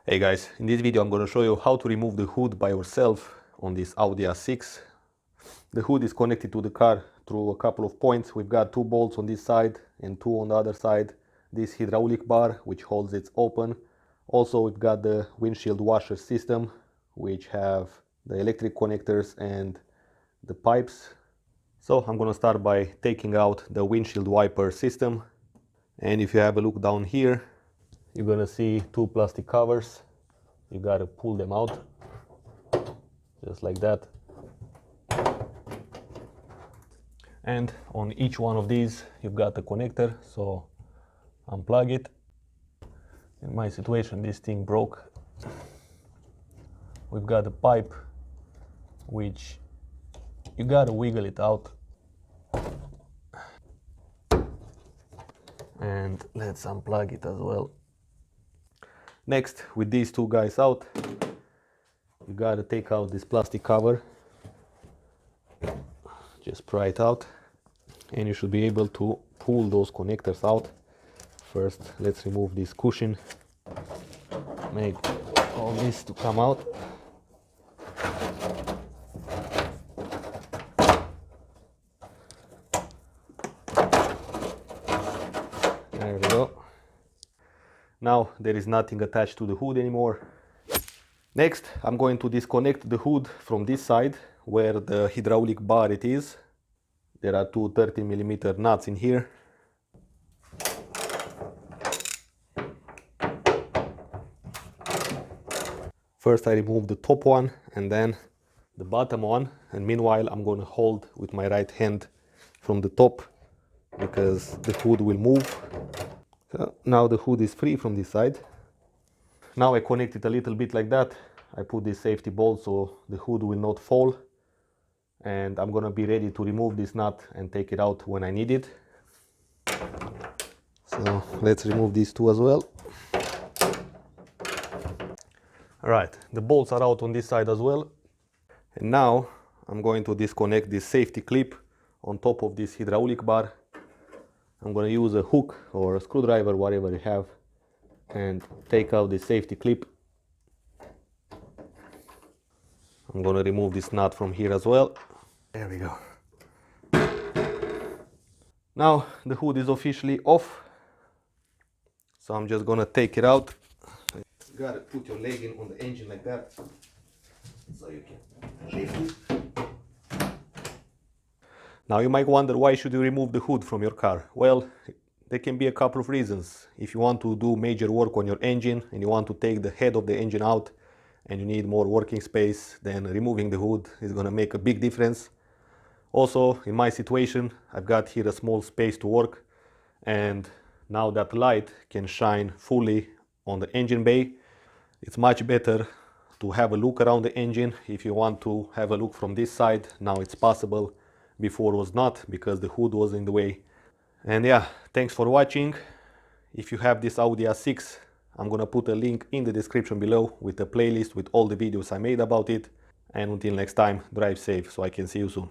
Hey guys, in this video I'm going to show you how to remove the hood by yourself on this Audi A6. The hood is connected to the car through a couple of points. We've got 2 bolts on this side and 2 on the other side. This hydraulic bar which holds it open. Also we've got the windshield washer system which have the electric connectors and the pipes. So I'm going to start by taking out the windshield wiper system. And if you have a look down here, you're gonna see 2 plastic covers. You gotta pull them out, just like that. And on each one of these, you've got the connector, so unplug it. In my situation, this thing broke. We've got a pipe, which you gotta wiggle it out. And let's unplug it as well. Next, with these 2 guys out, you gotta take out this plastic cover. Just pry it out and you should be able to pull those connectors out. First, let's remove this cushion. Make all this to come out. There we go. Now there is nothing attached to the hood anymore. Next, I'm going to disconnect the hood from this side where the hydraulic bar it is. There are 2 30mm nuts in here. First I remove the top one and then the bottom one, and meanwhile I'm going to hold with my right hand from the top because the hood will move. So now the hood is free from this side. Now I connect it a little bit like that. I put this safety bolt so the hood will not fall. And I'm gonna be ready to remove this nut and take it out when I need it. So let's remove these 2 as well. Alright, the bolts are out on this side as well. And now I'm going to disconnect this safety clip on top of this hydraulic bar. I'm going to use a hook or a screwdriver, whatever you have, and take out the safety clip. I'm going to remove this nut from here as well. There we go. Now the hood is officially off. So I'm just going to take it out. You got to put your leg in on the engine like that so you can lift it. Now you might wonder, why should you remove the hood from your car? Well, there can be a couple of reasons. If you want to do major work on your engine and you want to take the head of the engine out and you need more working space, then removing the hood is going to make a big difference. Also, in my situation, I've got here a small space to work, and now that light can shine fully on the engine bay. It's much better to have a look around the engine. If you want to have a look from this side, now it's possible. Before was not, because the hood was in the way. And yeah, thanks for watching. If you have this Audi A6, I'm gonna put a link in the description below with a playlist with all the videos I made about it. And until next time, drive safe so I can see you soon.